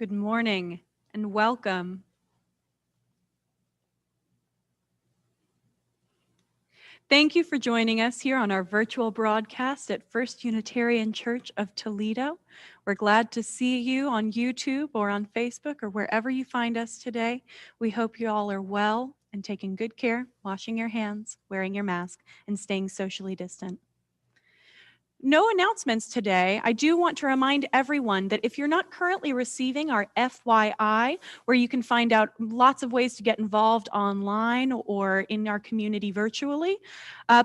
Good morning and welcome. Thank you for joining us here on our virtual broadcast at First Unitarian Church of Toledo. We're glad to see you on YouTube or on Facebook or wherever you find us today. We hope you all are well and taking good care, washing your hands, wearing your mask, and staying socially distant. No announcements today. I do want to remind everyone that if you're not currently receiving our FYI, where you can find out lots of ways to get involved online or in our community virtually,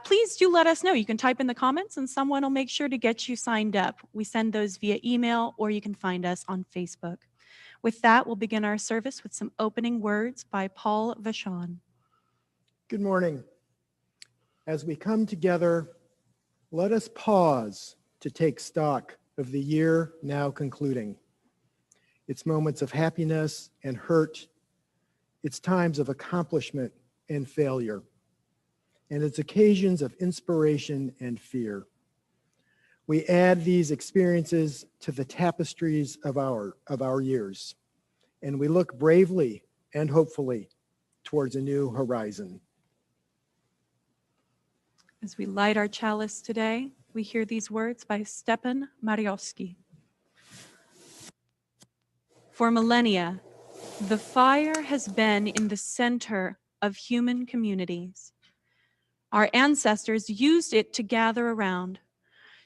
please do let us know. You can type in the comments and someone will make sure to get you signed up. We send those via email or you can find us on Facebook. With that, we'll begin our service with some opening words by Paul Vachon. Good morning. As we come together, let us pause to take stock of the year now concluding. Its moments of happiness and hurt, its times of accomplishment and failure, and its occasions of inspiration and fear. We add these experiences to the tapestries of our years, and we look bravely and hopefully towards a new horizon. As we light our chalice today, we hear these words by Stepan Mariowski. For millennia, the fire has been in the center of human communities. Our ancestors used it to gather around.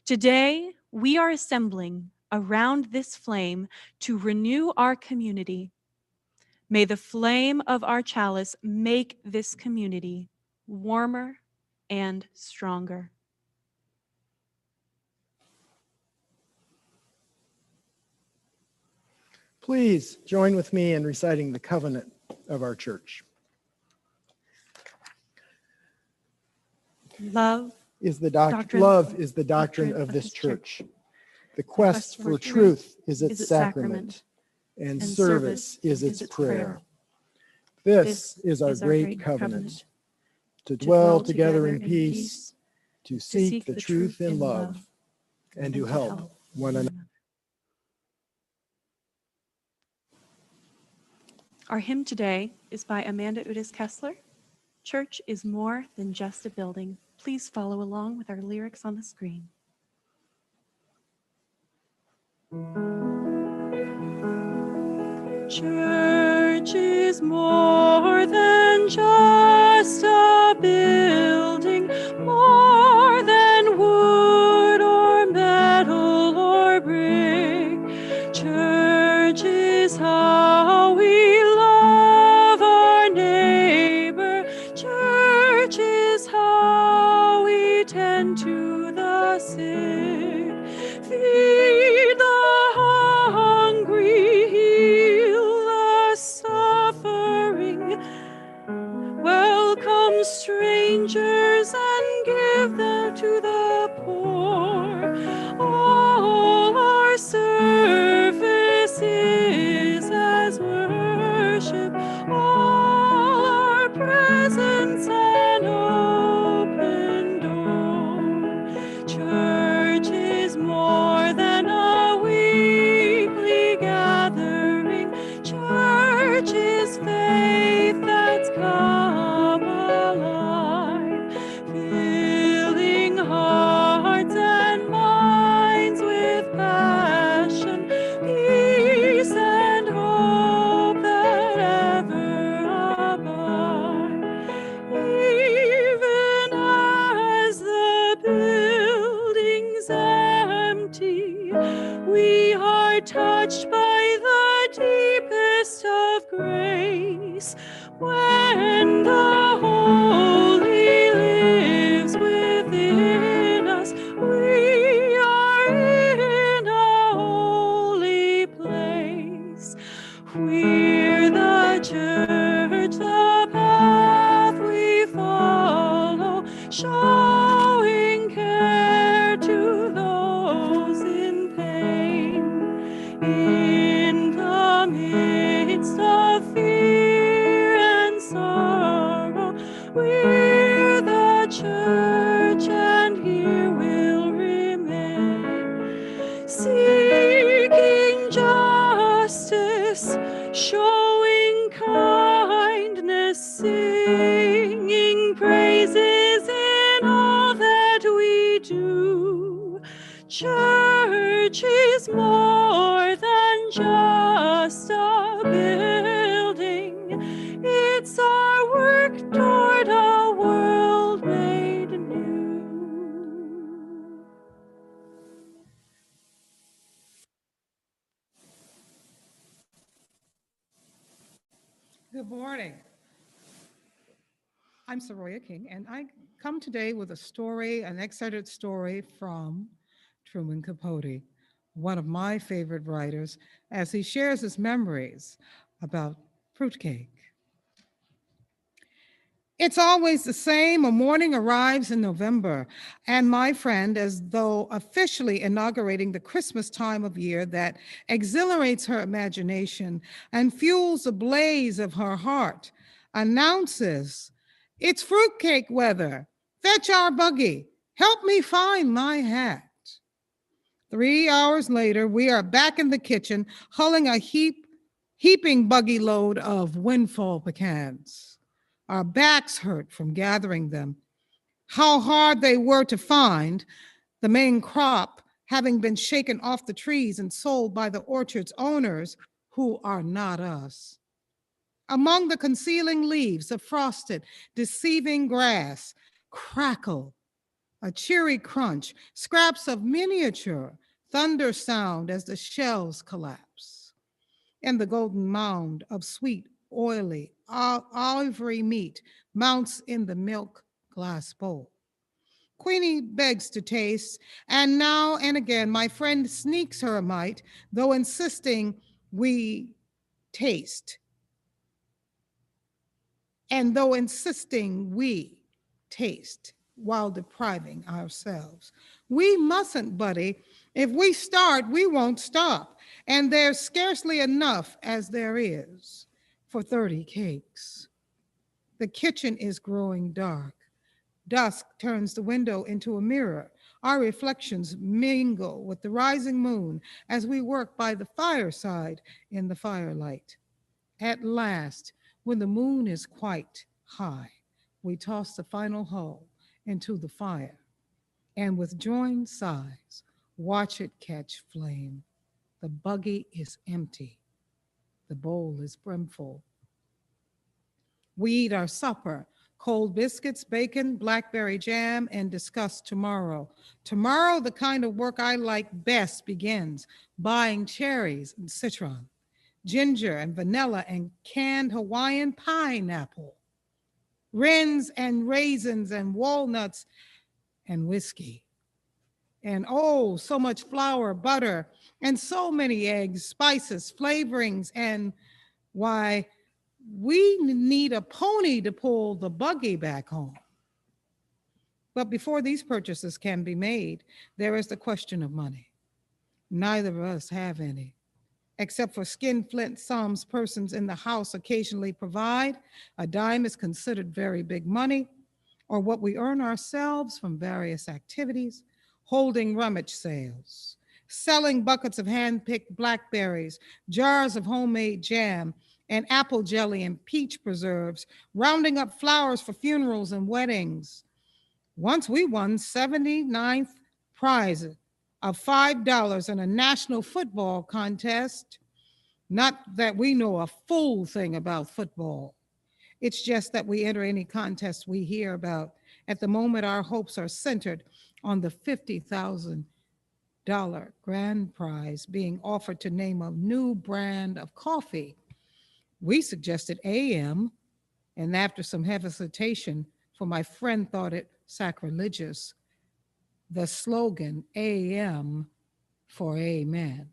Today, we are assembling around this flame to renew our community. May the flame of our chalice make this community warmer and stronger. Please join with me in reciting the covenant of our church. Love is the doctrine of this church. The quest for truth is its sacrament, and service is its prayer. This is our great covenant, to dwell together in peace, to seek the truth in love, and to help one another. Our hymn today is by Amanda Udis Kessler. Church is more than just a building. Please follow along with our lyrics on the screen. Church is more than just a building, more than wood or metal or brick. Church is how we love our neighbor. Church is how we tend to the sick, feed the hungry, heal the suffering, welcome strangers and give them to the poor. All our service is as worship, all our presence an open door. Church is more than a weekly gathering. Church is faith that's come alive, filling hearts and minds with passion, peace and hope that ever abide. Even as the building's empty, we are touched by the deepest of grace. When the Holy lives within us, we are in a holy place. We're the church, the path we follow, showing care to those in pain. In the midst of fear and sorrow, we're the church and here we'll remain. Seeking justice, loving kindness, singing praises in all that we do. Church is more than just a building. It's our work toward a world made new. Good morning. I'm Soroya King, and I come today with a story, an excerpted story from Truman Capote, one of my favorite writers, as he shares his memories about fruitcake. It's always the same. A morning arrives in November, and my friend, as though officially inaugurating the Christmas time of year that exhilarates her imagination and fuels the blaze of her heart, announces, "It's fruitcake weather. Fetch our buggy. Help me find my hat." 3 hours later, we are back in the kitchen, hulling a heaping buggy load of windfall pecans. Our backs hurt from gathering them. How hard they were to find, the main crop having been shaken off the trees and sold by the orchard's owners, who are not us. Among the concealing leaves of frosted, deceiving grass, crackle, a cheery crunch, scraps of miniature thunder sound as the shells collapse. And the golden mound of sweet, oily, ivory meat mounts in the milk glass bowl. Queenie begs to taste, and now and again my friend sneaks her a mite, though insisting we taste. And though insisting we taste while depriving ourselves. We mustn't, buddy. If we start, we won't stop. And there's scarcely enough as there is for 30 cakes. The kitchen is growing dark. Dusk turns the window into a mirror. Our reflections mingle with the rising moon as we work by the fireside in the firelight. At last, when the moon is quite high, we toss the final hull into the fire, and with joined sighs, watch it catch flame. The buggy is empty. The bowl is brimful. We eat our supper, cold biscuits, bacon, blackberry jam, and discuss tomorrow. Tomorrow, the kind of work I like best begins, buying cherries and citron, ginger and vanilla and canned Hawaiian pineapple, raisins and raisins and walnuts and whiskey. And oh, so much flour, butter, and so many eggs, spices, flavorings, and why, we need a pony to pull the buggy back home. But before these purchases can be made, there is the question of money. Neither of us have any, except for skinflint sums persons in the house occasionally provide. A dime is considered very big money, or what we earn ourselves from various activities, holding rummage sales, selling buckets of hand-picked blackberries, jars of homemade jam, and apple jelly and peach preserves, rounding up flowers for funerals and weddings. Once we won 79th prize of $5 in a national football contest. Not that we know a full thing about football. It's just that we enter any contest we hear about. At the moment, our hopes are centered on the $50,000 grand prize being offered to name a new brand of coffee. We suggested AM, and after some hesitation, for my friend thought it sacrilegious, the slogan AM for Amen.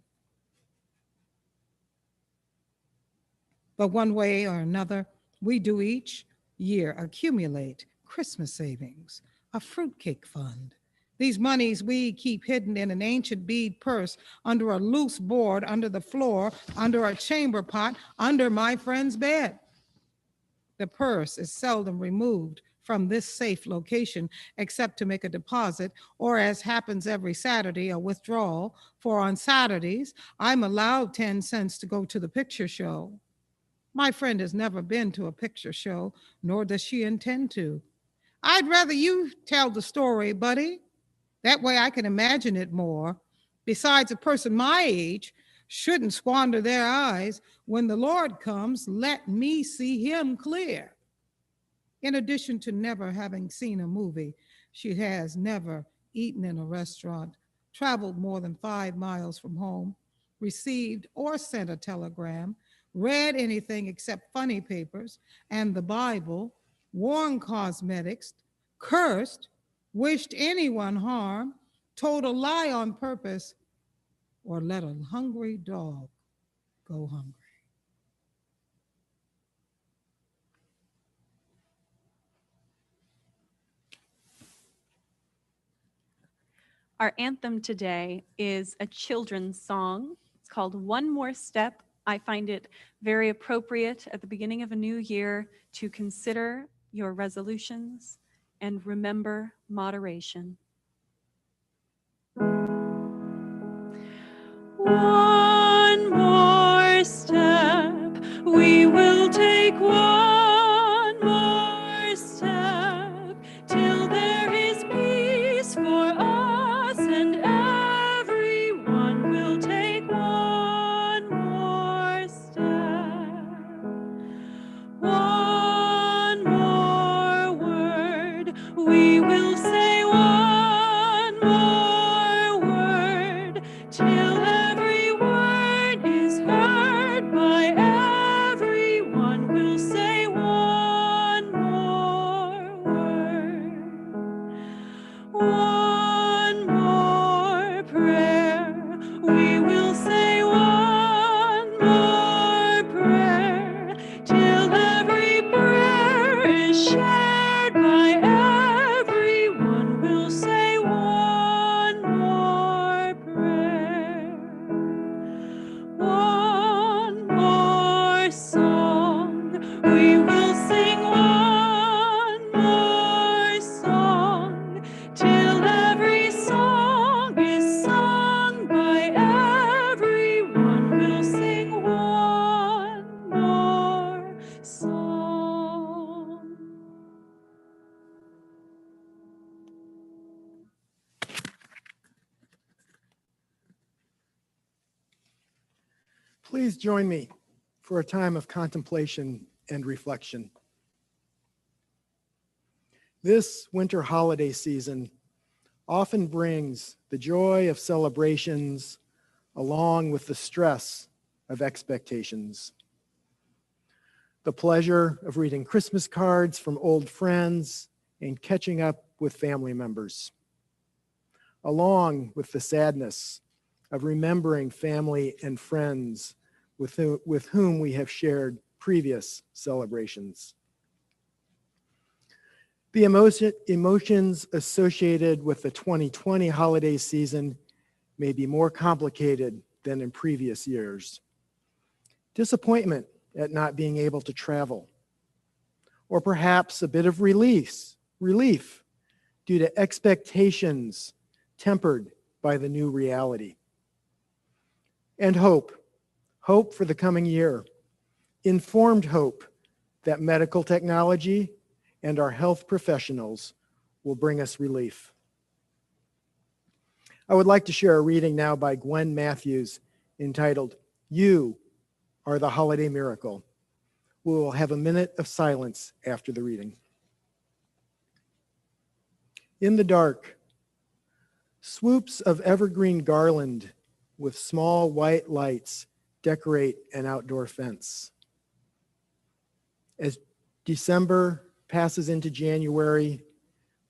But one way or another, we do each year accumulate Christmas savings, a fruitcake fund. These monies we keep hidden in an ancient bead purse under a loose board, under the floor, under a chamber pot, under my friend's bed. The purse is seldom removed from this safe location except to make a deposit, or as happens every Saturday, a withdrawal, for on Saturdays, I'm allowed 10 cents to go to the picture show. My friend has never been to a picture show, nor does she intend to. I'd rather you tell the story, buddy. That way I can imagine it more. Besides, a person my age shouldn't squander their eyes. When the Lord comes, let me see him clear. In addition to never having seen a movie, she has never eaten in a restaurant, traveled more than 5 miles from home, received or sent a telegram, read anything except funny papers and the Bible, worn cosmetics, cursed, wished anyone harm, told a lie on purpose, or let a hungry dog go hungry. Our anthem today is a children's song. It's called One More Step. I find it very appropriate at the beginning of a new year to consider your resolutions and remember moderation. One more step, we will take one more step till there is peace for us, and everyone will take one more step. One more word, we will say one more word till every word is heard by everyone. We'll say one more word. One more prayer, we will say one more prayer till every prayer is shared by everyone. We'll say one more prayer. One more song, we will sing one more song till every song is sung by everyone. We'll sing one more song. Please join me for a time of contemplation and reflection. This winter holiday season often brings the joy of celebrations along with the stress of expectations. The pleasure of reading Christmas cards from old friends and catching up with family members, along with the sadness of remembering family and friends with whom we have shared previous celebrations. The emotions associated with the 2020 holiday season may be more complicated than in previous years. Disappointment at not being able to travel, or perhaps a bit of relief due to expectations tempered by the new reality. And hope for the coming year, informed hope that medical technology and our health professionals will bring us relief. I would like to share a reading now by Gwen Matthews entitled, "You Are the Holiday Miracle." We will have a minute of silence after the reading. In the dark, swoops of evergreen garland with small white lights decorate an outdoor fence. As December passes into January,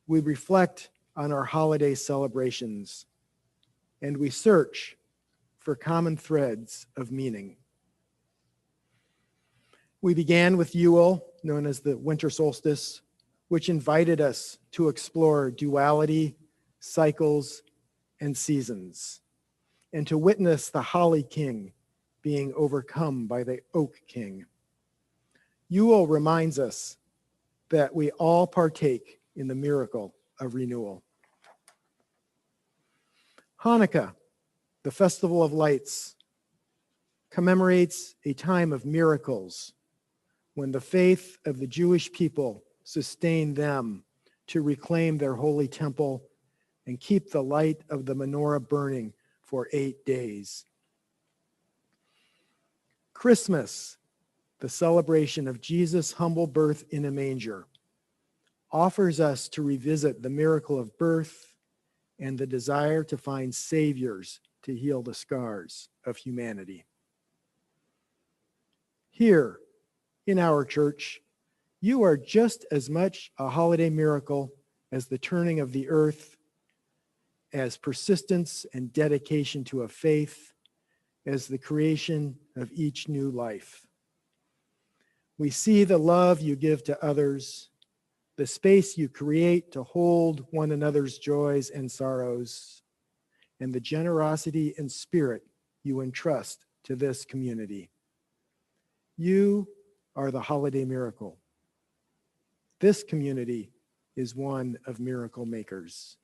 we reflect on our holiday celebrations and we search for common threads of meaning. We began with Yule, known as the winter solstice, which invited us to explore duality, cycles, and seasons, and to witness the Holly King being overcome by the Oak King. Yule reminds us that we all partake in the miracle of renewal. Hanukkah, the festival of lights, commemorates a time of miracles when the faith of the Jewish people sustained them to reclaim their holy temple and keep the light of the menorah burning for 8 days. Christmas, the celebration of Jesus' humble birth in a manger, offers us to revisit the miracle of birth and the desire to find saviors to heal the scars of humanity. Here in our church, you are just as much a holiday miracle as the turning of the earth, as persistence and dedication to a faith, as the creation of each new life. We see the love you give to others, the space you create to hold one another's joys and sorrows, and the generosity and spirit you entrust to this community. You are the holiday miracle. This community is one of miracle makers.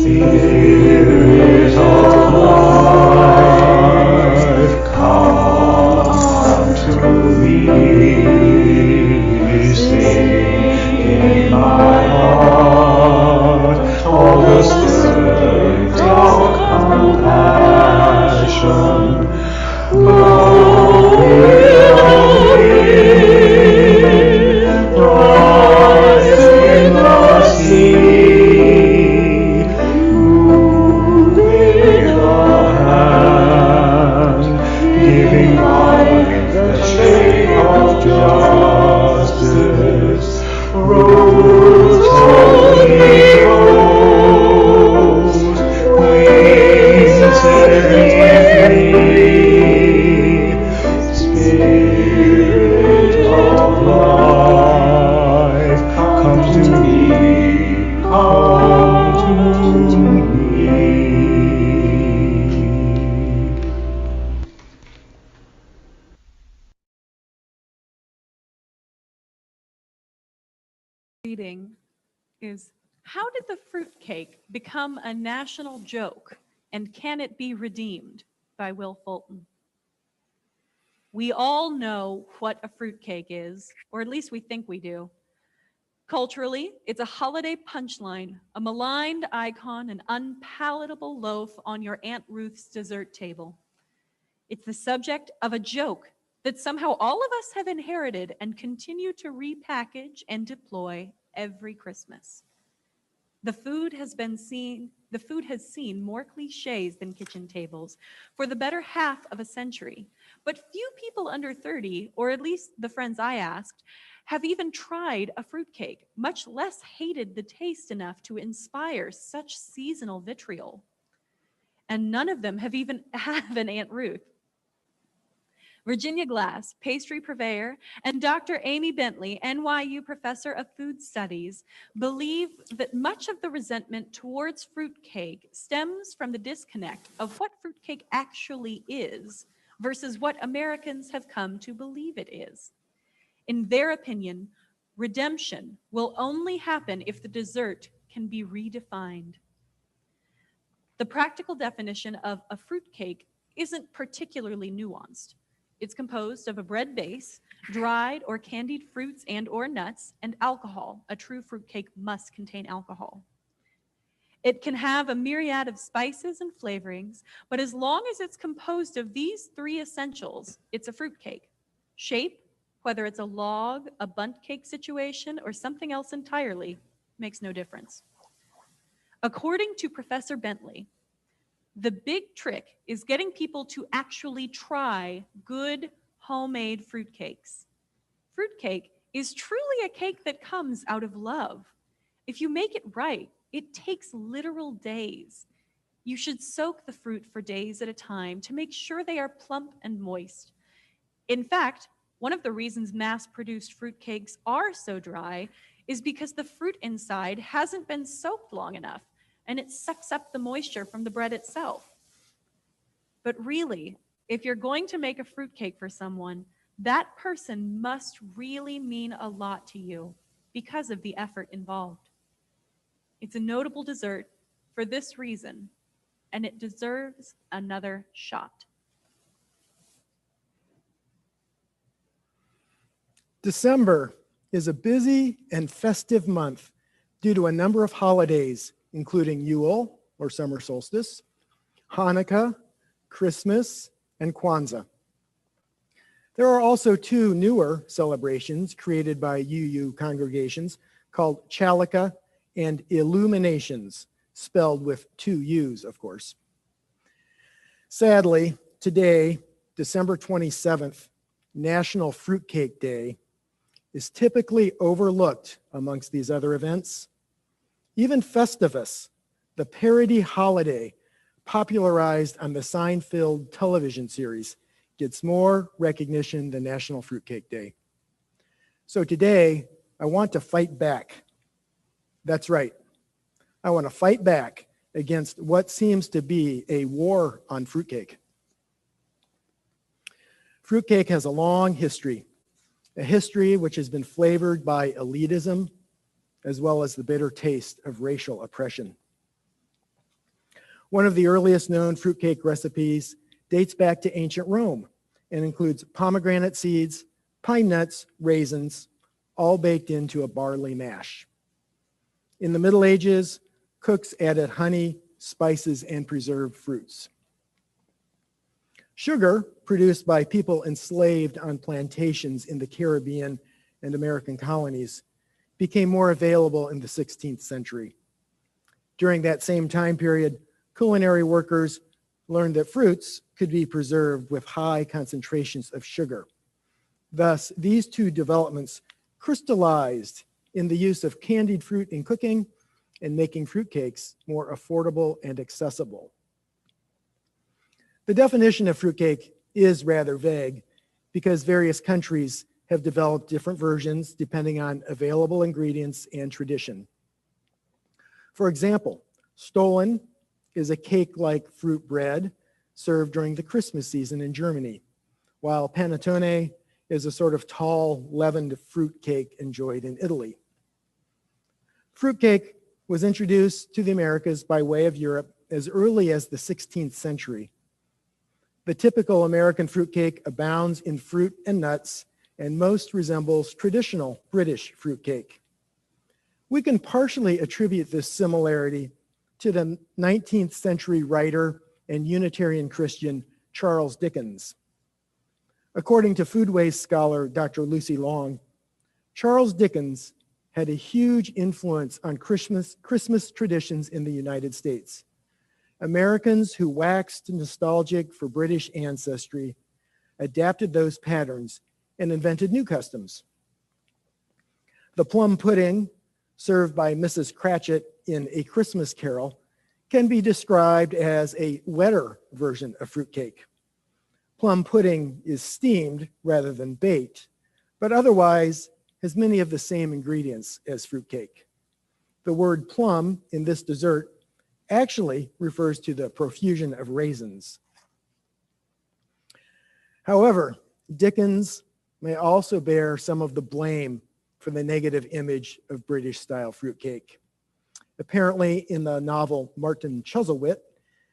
Spirit of life, come to me, sing in my heart all the strength of compassion. Rise in the sea, moving the hand, giving life the shape of justice. Rose of heroes, wings set free. Spirit of life, come to me, come to me. Reading is How Did the Fruitcake Become a National Joke, and Can It Be Redeemed? By Will Fulton. We all know what a fruitcake is, or at least we think we do. Culturally, it's a holiday punchline, a maligned icon, an unpalatable loaf on your Aunt Ruth's dessert table. It's the subject of a joke that somehow all of us have inherited and continue to repackage and deploy every Christmas. The food has seen more cliches than kitchen tables for the better half of a century, but few people under 30, or at least the friends I asked, have even tried a fruitcake, much less hated the taste enough to inspire such seasonal vitriol. And none of them have even have an Aunt Ruth. Virginia Glass, pastry purveyor, and Dr. Amy Bentley, NYU professor of food studies, believe that much of the resentment towards fruitcake stems from the disconnect of what fruitcake actually is versus what Americans have come to believe it is. In their opinion, redemption will only happen if the dessert can be redefined. The practical definition of a fruitcake isn't particularly nuanced. It's composed of a bread base, dried or candied fruits and/or nuts, and alcohol. A true fruitcake must contain alcohol. It can have a myriad of spices and flavorings, but as long as it's composed of these three essentials, it's a fruitcake. Shape, whether it's a log, a bundt cake situation, or something else entirely, makes no difference. According to Professor Bentley, the big trick is getting people to actually try good homemade fruitcakes. Fruitcake is truly a cake that comes out of love. If you make it right, it takes literal days. You should soak the fruit for days at a time to make sure they are plump and moist. In fact, one of the reasons mass-produced fruitcakes are so dry is because the fruit inside hasn't been soaked long enough, and it sucks up the moisture from the bread itself. But really, if you're going to make a fruitcake for someone, that person must really mean a lot to you because of the effort involved. It's a notable dessert for this reason, and it deserves another shot. December is a busy and festive month due to a number of holidays, including Yule, or summer solstice, Hanukkah, Christmas, and Kwanzaa. There are also two newer celebrations created by UU congregations called Chalaka and Illuminations, spelled with two U's, of course. Sadly, today, December 27th, National Fruitcake Day, is typically overlooked amongst these other events. Even Festivus, the parody holiday popularized on the Seinfeld television series, gets more recognition than National Fruitcake Day. So today, I want to fight back. That's right. I want to fight back against what seems to be a war on fruitcake. Fruitcake has a long history, a history which has been flavored by elitism, as well as the bitter taste of racial oppression. One of the earliest known fruitcake recipes dates back to ancient Rome and includes pomegranate seeds, pine nuts, raisins, all baked into a barley mash. In the Middle Ages, cooks added honey, spices, and preserved fruits. Sugar, produced by people enslaved on plantations in the Caribbean and American colonies, became more available in the 16th century. During that same time period, culinary workers learned that fruits could be preserved with high concentrations of sugar. Thus, these two developments crystallized in the use of candied fruit in cooking and making fruitcakes more affordable and accessible. The definition of fruitcake is rather vague because various countries have developed different versions depending on available ingredients and tradition. For example, Stollen is a cake-like fruit bread served during the Christmas season in Germany, while panettone is a sort of tall, leavened fruit cake enjoyed in Italy. Fruitcake was introduced to the Americas by way of Europe as early as the 16th century. The typical American fruitcake abounds in fruit and nuts and most resembles traditional British fruitcake. We can partially attribute this similarity to the 19th century writer and Unitarian Christian Charles Dickens. According to food waste scholar Dr. Lucy Long, Charles Dickens had a huge influence on Christmas traditions in the United States. Americans who waxed nostalgic for British ancestry adapted those patterns and invented new customs. The plum pudding, served by Mrs. Cratchit in A Christmas Carol, can be described as a wetter version of fruitcake. Plum pudding is steamed rather than baked, but otherwise has many of the same ingredients as fruitcake. The word plum in this dessert actually refers to the profusion of raisins. However, Dickens may also bear some of the blame for the negative image of British-style fruitcake. Apparently, in the novel Martin Chuzzlewit,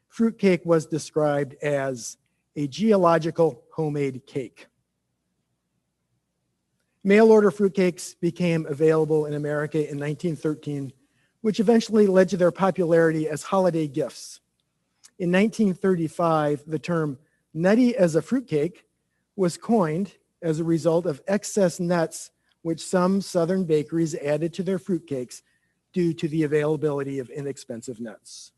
fruitcake was described as a geological homemade cake. Mail-order fruitcakes became available in America in 1913, which eventually led to their popularity as holiday gifts. In 1935, the term nutty as a fruitcake was coined as a result of excess nuts which some Southern bakeries added to their fruitcakes due to the availability of inexpensive nuts.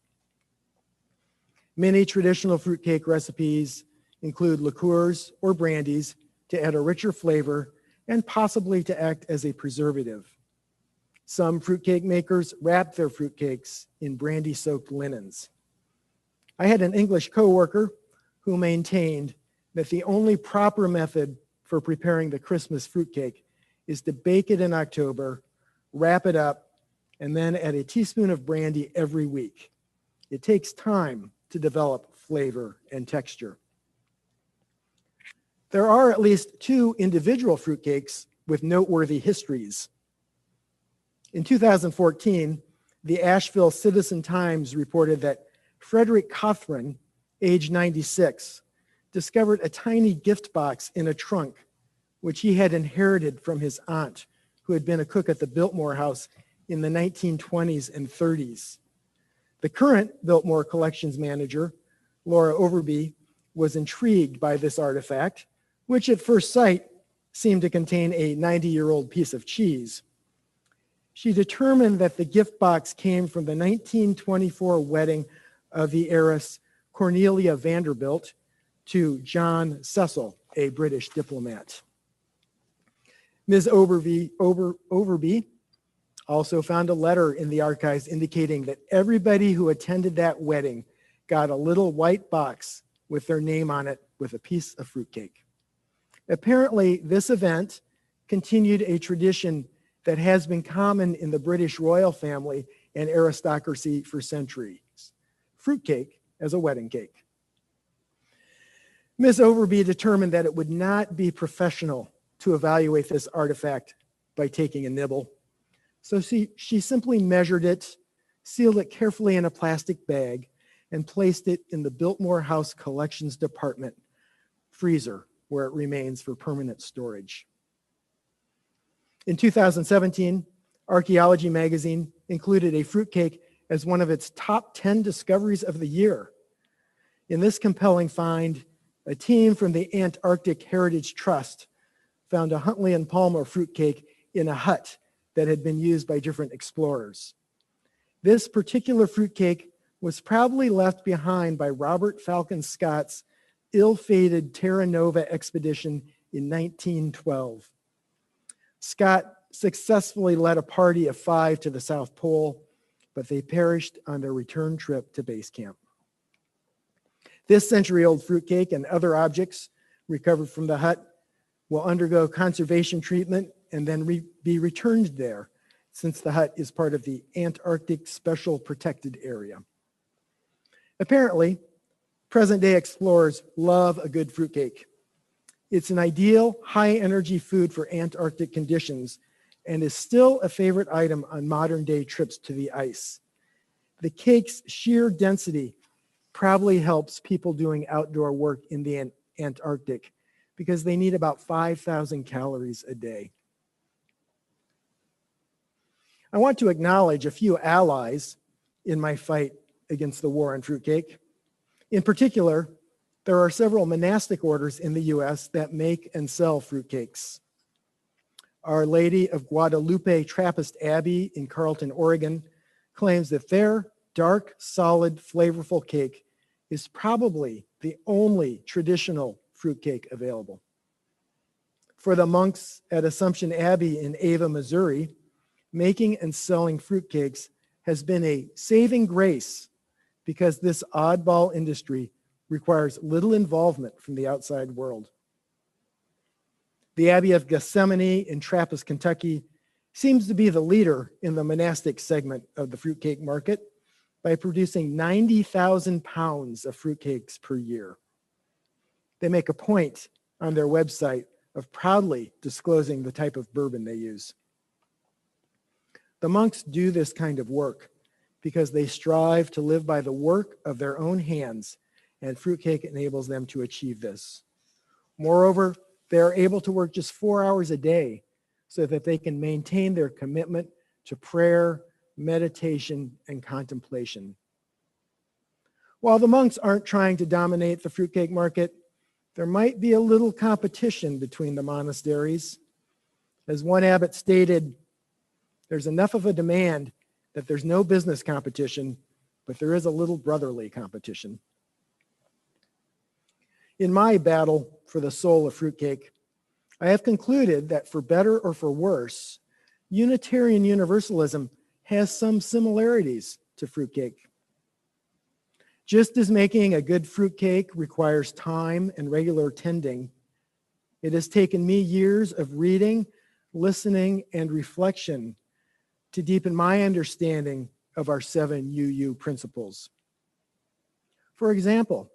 Many traditional fruitcake recipes include liqueurs or brandies to add a richer flavor and possibly to act as a preservative. Some fruitcake makers wrap their fruitcakes in brandy-soaked linens. I had an English coworker who maintained that the only proper method for preparing the Christmas fruitcake is to bake it in October, wrap it up, and then add a teaspoon of brandy every week. It takes time to develop flavor and texture. There are at least 2 individual fruitcakes with noteworthy histories. In 2014, the Asheville Citizen-Times reported that Frederick Cothran, age 96, discovered a tiny gift box in a trunk, which he had inherited from his aunt, who had been a cook at the Biltmore House in the 1920s and 30s. The current Biltmore Collections manager, Laura Overby, was intrigued by this artifact, which at first sight seemed to contain a 90-year-old piece of cheese. She determined that the gift box came from the 1924 wedding of the heiress Cornelia Vanderbilt to John Cecil, a British diplomat. Ms. Overby also found a letter in the archives indicating that everybody who attended that wedding got a little white box with their name on it with a piece of fruitcake. Apparently, this event continued a tradition that has been common in the British royal family and aristocracy for centuries: fruitcake as a wedding cake. Ms. Overby determined that it would not be professional to evaluate this artifact by taking a nibble. So she simply measured it, sealed it carefully in a plastic bag, and placed it in the Biltmore House Collections Department freezer, where it remains for permanent storage. In 2017, Archaeology magazine included a fruitcake as one of its top 10 discoveries of the year. In this compelling find, a team from the Antarctic Heritage Trust found a Huntley and Palmer fruitcake in a hut that had been used by different explorers. This particular fruitcake was probably left behind by Robert Falcon Scott's ill-fated Terra Nova expedition in 1912. Scott successfully led a party of 5 to the South Pole, but they perished on their return trip to base camp. This century-old fruitcake and other objects recovered from the hut will undergo conservation treatment and then be returned there, since the hut is part of the Antarctic Special Protected Area. Apparently, present-day explorers love a good fruitcake. It's an ideal high-energy food for Antarctic conditions and is still a favorite item on modern-day trips to the ice. The cake's sheer density probably helps people doing outdoor work in the Antarctic because they need about 5,000 calories a day. I want to acknowledge a few allies in my fight against the war on fruitcake. In particular, there are several monastic orders in the U.S. that make and sell fruitcakes. Our Lady of Guadalupe Trappist Abbey in Carlton, Oregon, claims that their dark, solid, flavorful cake is probably the only traditional fruitcake available. For the monks at Assumption Abbey in Ava, Missouri, making and selling fruitcakes has been a saving grace because this oddball industry requires little involvement from the outside world. The Abbey of Gethsemane in Trappist, Kentucky, seems to be the leader in the monastic segment of the fruitcake market by producing 90,000 pounds of fruitcakes per year. They make a point on their website of proudly disclosing the type of bourbon they use. The monks do this kind of work because they strive to live by the work of their own hands, and fruitcake enables them to achieve this. Moreover, they are able to work just 4 hours a day so that they can maintain their commitment to prayer, meditation, and contemplation. While the monks aren't trying to dominate the fruitcake market, there might be a little competition between the monasteries. As one abbot stated, there's enough of a demand that there's no business competition, but there is a little brotherly competition. In my battle for the soul of fruitcake, I have concluded that for better or for worse, Unitarian Universalism has some similarities to fruitcake. Just as making a good fruitcake requires time and regular tending, it has taken me years of reading, listening, and reflection to deepen my understanding of our 7 UU principles. For example,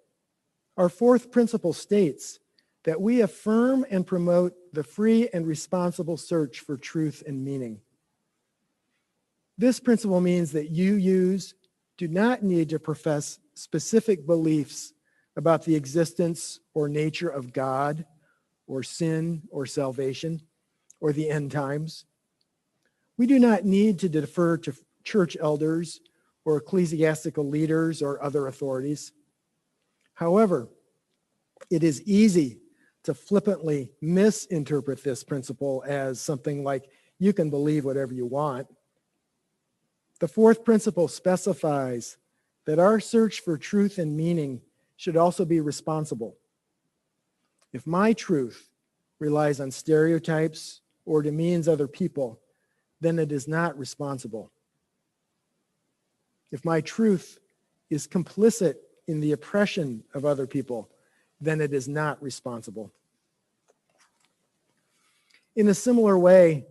our 4th principle states that we affirm and promote the free and responsible search for truth and meaning. This principle means that UUs do not need to profess specific beliefs about the existence or nature of God, or sin, or salvation, or the end times. We do not need to defer to church elders or ecclesiastical leaders or other authorities. However, it is easy to flippantly misinterpret this principle as something like, you can believe whatever you want. The 4th principle specifies that our search for truth and meaning should also be responsible. If my truth relies on stereotypes or demeans other people, then it is not responsible. If my truth is complicit in the oppression of other people, then it is not responsible. In a similar way,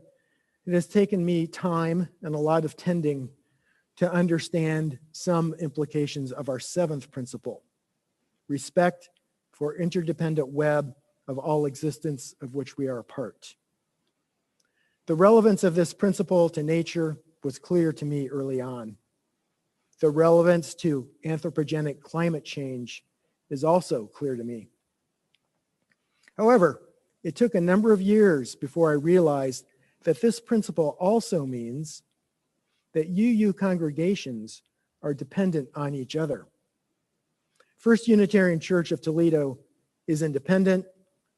it has taken me time and a lot of tending to understand some implications of our 7th principle, respect for interdependent web of all existence of which we are a part. The relevance of this principle to nature was clear to me early on. The relevance to anthropogenic climate change is also clear to me. However, it took a number of years before I realized that this principle also means that UU congregations are dependent on each other. First Unitarian Church of Toledo is independent,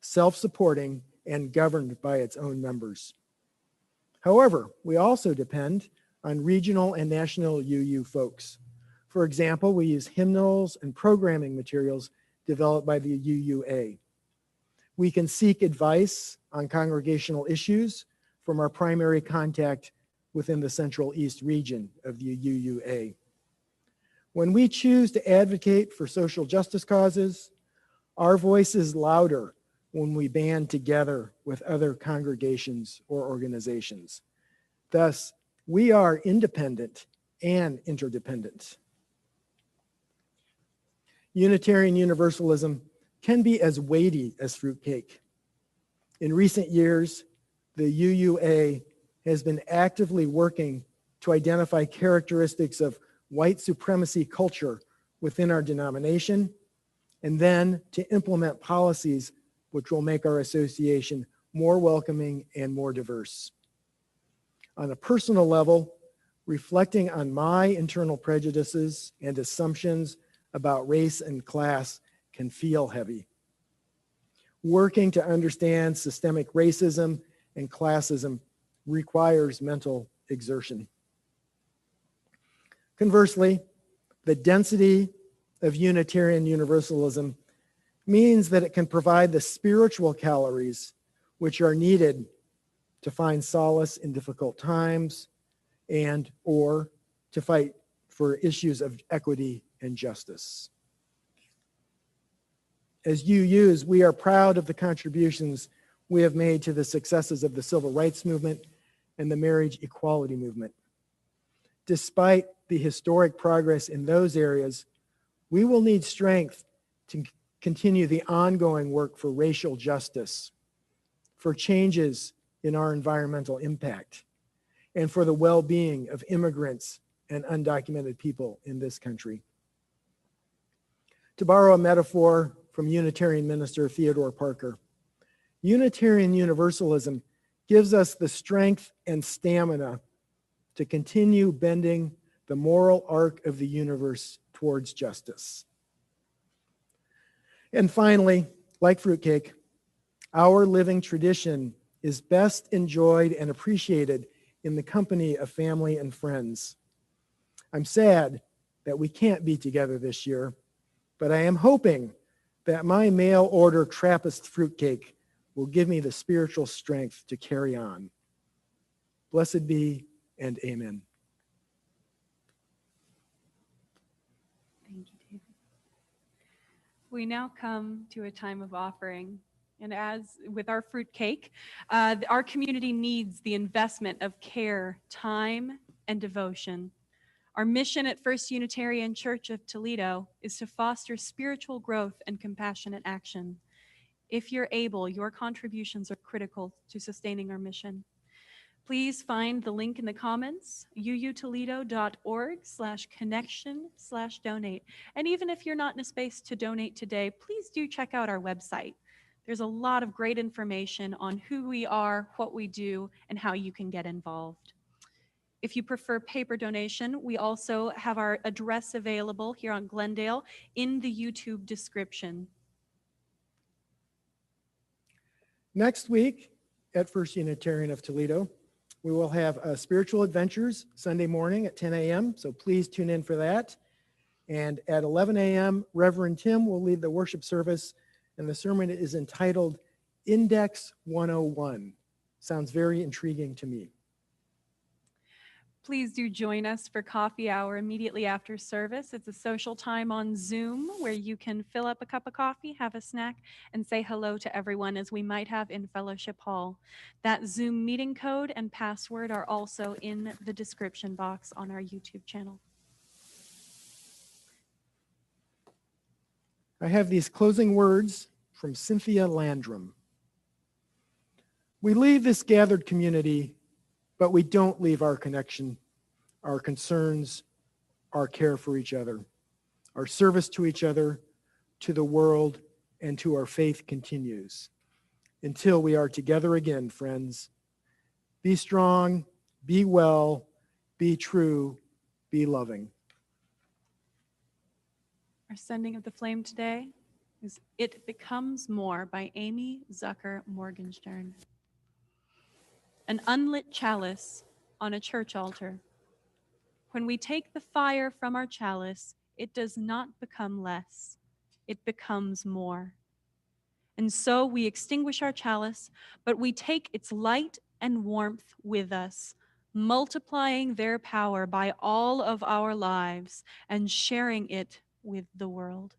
self-supporting, and governed by its own members. However, we also depend on regional and national UU folks. For example, we use hymnals and programming materials developed by the UUA. We can seek advice on congregational issues from our primary contact within the Central East region of the UUA. When we choose to advocate for social justice causes, our voice is louder when we band together with other congregations or organizations. Thus, we are independent and interdependent. Unitarian Universalism can be as weighty as fruitcake. In recent years, the UUA has been actively working to identify characteristics of white supremacy culture within our denomination, and then to implement policies which will make our association more welcoming and more diverse. On a personal level, reflecting on my internal prejudices and assumptions about race and class can feel heavy. Working to understand systemic racism and classism requires mental exertion. Conversely, the density of Unitarian Universalism means that it can provide the spiritual calories which are needed to find solace in difficult times and or to fight for issues of equity and justice. As UUs, we are proud of the contributions we have made to the successes of the civil rights movement and the marriage equality movement. Despite the historic progress in those areas, we will need strength to continue the ongoing work for racial justice, for changes in our environmental impact, and for the well-being of immigrants and undocumented people in this country. To borrow a metaphor from Unitarian minister Theodore Parker, Unitarian Universalism gives us the strength and stamina to continue bending the moral arc of the universe towards justice. And finally, like fruitcake, our living tradition is best enjoyed and appreciated in the company of family and friends. I'm sad that we can't be together this year, but I am hoping that my mail order Trappist fruitcake will give me the spiritual strength to carry on. Blessed be and amen. Thank you, David. We now come to a time of offering. And as with our fruitcake, our community needs the investment of care, time, and devotion. Our mission at First Unitarian Church of Toledo is to foster spiritual growth and compassionate action. If you're able, your contributions are critical to sustaining our mission. Please find the link in the comments, uutoledo.org/connection/donate. And even if you're not in a space to donate today, please do check out our website. There's a lot of great information on who we are, what we do, and how you can get involved. If you prefer paper donation, we also have our address available here on Glendale in the YouTube description. Next week at First Unitarian of Toledo, we will have Spiritual Adventures Sunday morning at 10 a.m., so please tune in for that. And at 11 a.m., Reverend Tim will lead the worship service, and the sermon is entitled Index 101. Sounds very intriguing to me. Please do join us for coffee hour immediately after service. It's a social time on Zoom where you can fill up a cup of coffee, have a snack, and say hello to everyone as we might have in Fellowship Hall. That Zoom meeting code and password are also in the description box on our YouTube channel. I have these closing words from Cynthia Landrum. We leave this gathered community, but we don't leave our connection, our concerns, our care for each other. Our service to each other, to the world, and to our faith continues. Until we are together again, friends. Be strong, be well, be true, be loving. Our sending of the flame today is It Becomes More by Amy Zucker Morgenstern. An unlit chalice on a church altar. When we take the fire from our chalice, it does not become less, it becomes more. And so we extinguish our chalice, but we take its light and warmth with us, multiplying their power by all of our lives and sharing it with the world.